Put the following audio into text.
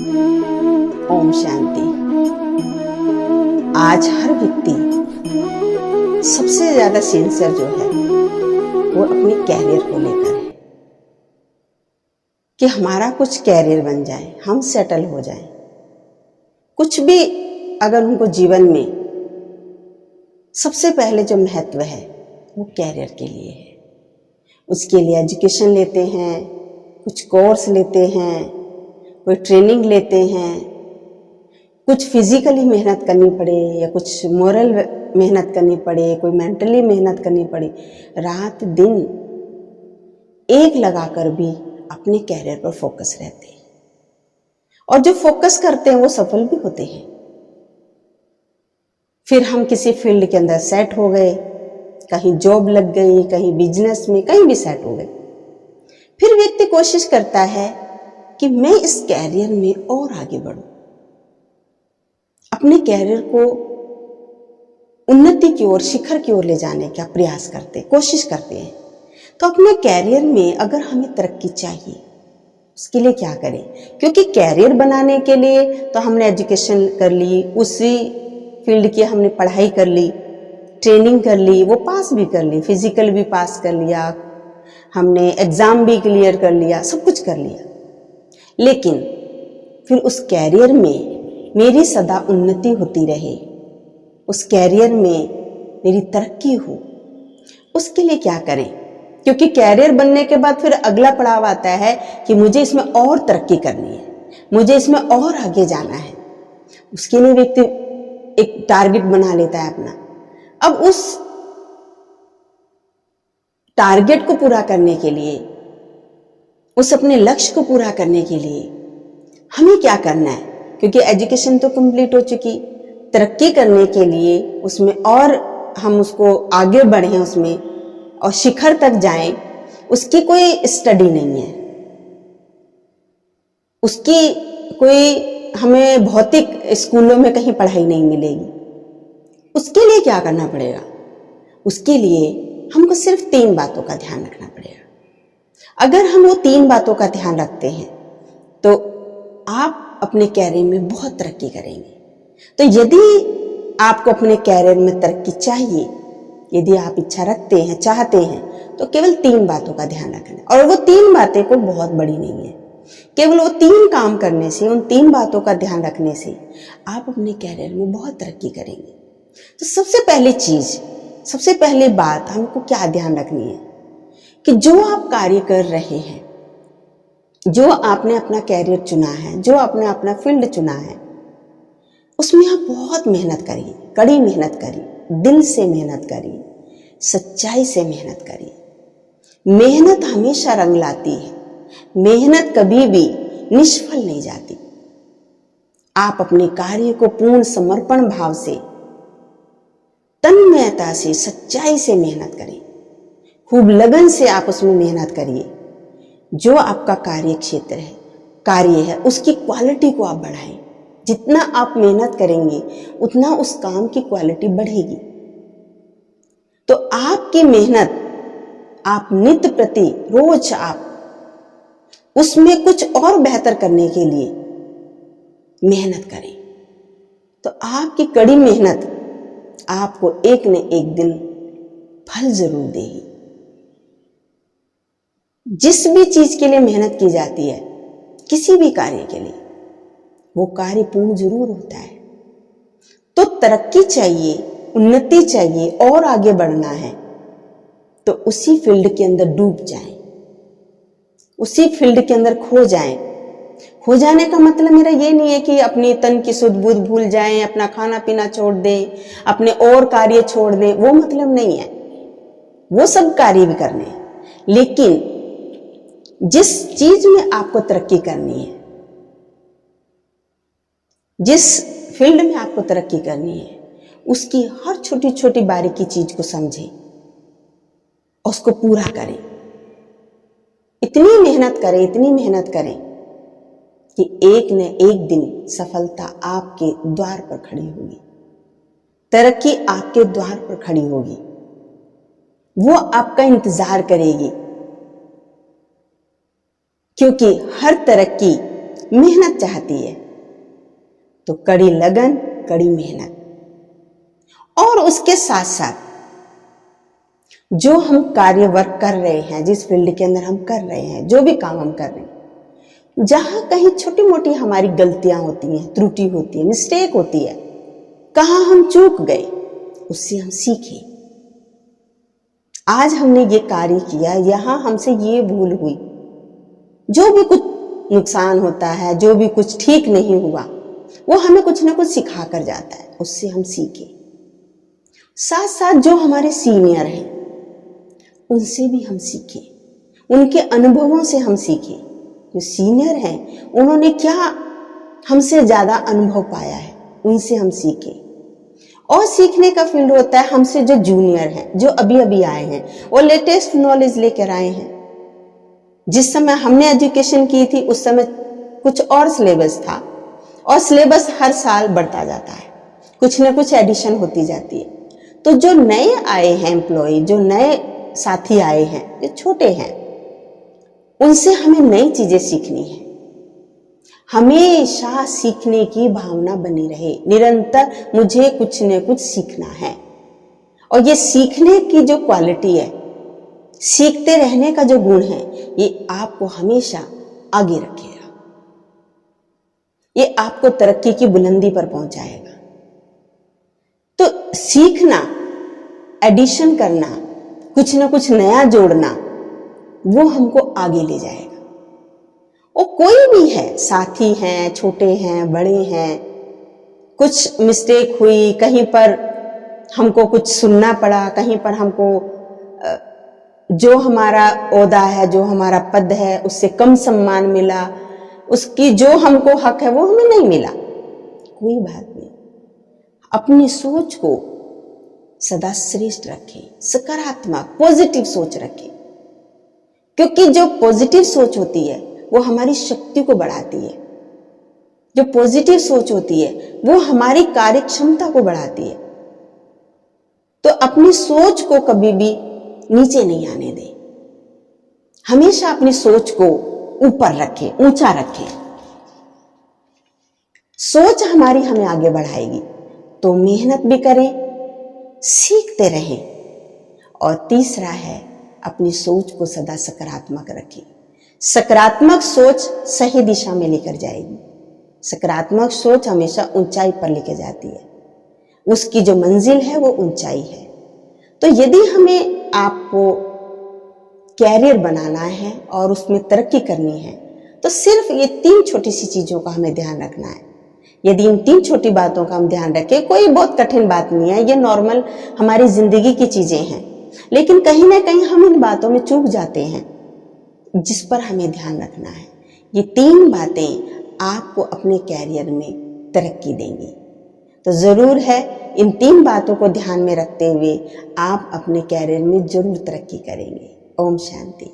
ओम शांति। आज हर व्यक्ति सबसे ज्यादा सिंसियर जो है वो अपने कैरियर को लेकर है कि हमारा कुछ कैरियर बन जाए, हम सेटल हो जाएं। कुछ भी अगर उनको जीवन में सबसे पहले जो महत्व है वो कैरियर के लिए है। उसके लिए एजुकेशन लेते हैं, कुछ कोर्स लेते हैं, कोई ट्रेनिंग लेते हैं, कुछ फिजिकली मेहनत करनी पड़े या कुछ मोरल मेहनत करनी पड़े, कोई मेंटली मेहनत करनी पड़े, रात दिन एक लगाकर भी अपने कैरियर पर फोकस रहते हैं। और जो फोकस करते हैं वो सफल भी होते हैं। फिर हम किसी फील्ड के अंदर सेट हो गए, कहीं जॉब लग गई, कहीं बिजनेस में, कहीं भी सेट हो गए। फिर व्यक्ति कोशिश करता है कि मैं इस कैरियर में और आगे बढ़ूं, अपने कैरियर को उन्नति की ओर, शिखर की ओर ले जाने का प्रयास करते, कोशिश करते हैं। तो अपने कैरियर में अगर हमें तरक्की चाहिए, उसके लिए क्या करें? क्योंकि कैरियर बनाने के लिए तो हमने एजुकेशन कर ली, उसी फील्ड की हमने पढ़ाई कर ली, ट्रेनिंग कर ली, वो पास भी कर ली, फिजिकल भी पास कर लिया, हमने एग्जाम भी क्लियर कर लिया, सब कुछ कर लिया। लेकिन फिर उस कैरियर में मेरी सदा उन्नति होती रहे, उस कैरियर में मेरी तरक्की हो, उसके लिए क्या करें? क्योंकि कैरियर बनने के बाद फिर अगला पड़ाव आता है कि मुझे इसमें और तरक्की करनी है, मुझे इसमें और आगे जाना है। उसके लिए व्यक्ति एक टारगेट बना लेता है अपना। अब उस टारगेट को पूरा करने के लिए, उस अपने लक्ष्य को पूरा करने के लिए हमें क्या करना है? क्योंकि एजुकेशन तो कंप्लीट हो चुकी, तरक्की करने के लिए उसमें और हम उसको आगे बढ़ें, उसमें और शिखर तक जाएं, उसकी कोई स्टडी नहीं है, उसकी कोई हमें भौतिक स्कूलों में कहीं पढ़ाई नहीं मिलेगी। उसके लिए क्या करना पड़ेगा? उसके लिए हमको सिर्फ 3 बातों का ध्यान रखना पड़ेगा। अगर हम वो 3 बातों का ध्यान रखते हैं तो आप अपने कैरियर में बहुत तरक्की करेंगे। तो यदि आपको अपने कैरियर में तरक्की चाहिए, यदि आप इच्छा रखते हैं, चाहते हैं, तो केवल 3 बातों का ध्यान रखना है। और वो 3 बातें कोई बहुत बड़ी नहीं है। केवल वो 3 काम करने से, उन 3 बातों का ध्यान रखने से आप अपने कैरियर में बहुत तरक्की करेंगे। तो सबसे पहली चीज, सबसे पहली बात हमको क्या ध्यान रखनी है कि जो आप कार्य कर रहे हैं, जो आपने अपना कैरियर चुना है, जो आपने अपना फील्ड चुना है, उसमें आप बहुत मेहनत करिए, कड़ी मेहनत करिए, दिल से मेहनत करिए, सच्चाई से मेहनत करिए। मेहनत हमेशा रंग लाती है, मेहनत कभी भी निष्फल नहीं जाती। आप अपने कार्य को पूर्ण समर्पण भाव से, तन्मयता से, सच्चाई से मेहनत करें, खूब लगन से आप उसमें मेहनत करिए। जो आपका कार्य क्षेत्र है, कार्य है, उसकी क्वालिटी को आप बढ़ाएं। जितना आप मेहनत करेंगे उतना उस काम की क्वालिटी बढ़ेगी। तो आपकी मेहनत, आप नित्य प्रति रोज आप उसमें कुछ और बेहतर करने के लिए मेहनत करें, तो आपकी कड़ी मेहनत आपको एक न एक दिन फल जरूर देगी। जिस भी चीज के लिए मेहनत की जाती है, किसी भी कार्य के लिए, वो कार्य पूर्ण जरूर होता है। तो तरक्की चाहिए, उन्नति चाहिए और आगे बढ़ना है, तो उसी फील्ड के अंदर डूब जाएं, उसी फील्ड के अंदर खो जाएं। हो जाने का मतलब मेरा ये नहीं है कि अपनी तन की सुध बुध भूल जाएं, अपना खाना पीना छोड़ दें, अपने और कार्य छोड़ दें, वो मतलब नहीं है। वो सब कार्य भी करने हैं, लेकिन जिस चीज में आपको तरक्की करनी है, जिस फील्ड में आपको तरक्की करनी है, उसकी हर छोटी छोटी बारीकी चीज को समझें और उसको पूरा करें। इतनी मेहनत करें, इतनी मेहनत करें कि एक न एक दिन सफलता आपके द्वार पर खड़ी होगी, तरक्की आपके द्वार पर खड़ी होगी, वो आपका इंतजार करेगी। क्योंकि हर तरक्की मेहनत चाहती है। तो कड़ी लगन, कड़ी मेहनत, और उसके साथ साथ जो हम कार्य वर्क कर रहे हैं, जिस फील्ड के अंदर हम कर रहे हैं, जो भी काम हम कर रहे हैं, जहां कहीं छोटी मोटी हमारी गलतियां होती हैं, त्रुटि होती है, मिस्टेक होती है, कहां हम चूक गए, उससे हम सीखे। आज हमने ये कार्य किया, यहां हमसे ये भूल हुई, जो भी कुछ नुकसान होता है, जो भी कुछ ठीक नहीं हुआ, वो हमें कुछ ना कुछ सिखा कर जाता है, उससे हम सीखे। साथ साथ जो हमारे सीनियर हैं उनसे भी हम सीखे, उनके अनुभवों से हम सीखे। जो सीनियर हैं उन्होंने क्या हमसे ज्यादा अनुभव पाया है, उनसे हम सीखे। और सीखने का फील्ड होता है हमसे जो जूनियर हैं, जो अभी अभी आए हैं, वो लेटेस्ट नॉलेज लेकर आए हैं। जिस समय हमने एजुकेशन की थी उस समय कुछ और सिलेबस था, और सिलेबस हर साल बढ़ता जाता है, कुछ ना कुछ एडिशन होती जाती है। तो जो नए आए हैं एम्प्लॉय, जो नए साथी आए हैं, जो छोटे हैं, उनसे हमें नई चीजें सीखनी है। हमेशा सीखने की भावना बनी रहे, निरंतर मुझे कुछ न कुछ सीखना है। और ये सीखने की जो क्वालिटी है, सीखते रहने का जो गुण है, ये आपको हमेशा आगे रखेगा, ये आपको तरक्की की बुलंदी पर पहुंचाएगा। तो सीखना, एडिशन करना, कुछ ना कुछ नया जोड़ना, वो हमको आगे ले जाएगा। वो कोई भी है, साथी हैं, छोटे हैं, बड़े हैं, कुछ मिस्टेक हुई, कहीं पर हमको कुछ सुनना पड़ा, कहीं पर हमको जो हमारा ओहदा है, जो हमारा पद है, उससे कम सम्मान मिला, उसकी जो हमको हक है वो हमें नहीं मिला, कोई बात नहीं। अपनी सोच को सदा श्रेष्ठ रखें, सकारात्मक पॉजिटिव सोच रखें, क्योंकि जो पॉजिटिव सोच होती है वो हमारी शक्ति को बढ़ाती है। जो पॉजिटिव सोच होती है वो हमारी कार्य क्षमता को बढ़ाती है। तो अपनी सोच को कभी भी नीचे नहीं आने दें, हमेशा अपनी सोच को ऊपर रखें, ऊंचा रखें। सोच हमारी हमें आगे बढ़ाएगी। तो मेहनत भी करें, सीखते रहें। और तीसरा है, अपनी सोच को सदा सकारात्मक रखें। सकारात्मक सोच सही दिशा में लेकर जाएगी। सकारात्मक सोच हमेशा ऊंचाई पर लेकर जाती है, उसकी जो मंजिल है वो ऊंचाई है। तो यदि हमें आपको कैरियर बनाना है और उसमें तरक्की करनी है, तो सिर्फ ये 3 छोटी सी चीजों का हमें ध्यान रखना है। यदि इन 3 छोटी बातों का हम ध्यान रखें, कोई बहुत कठिन बात नहीं है, ये नॉर्मल हमारी जिंदगी की चीजें हैं, लेकिन कहीं ना कहीं हम इन बातों में चूक जाते हैं, जिस पर हमें ध्यान रखना है। ये 3 बातें आपको अपने कैरियर में तरक्की देंगी। तो जरूर है, इन 3 बातों को ध्यान में रखते हुए आप अपने कैरियर में जरूर तरक्की करेंगे। ओम शांति।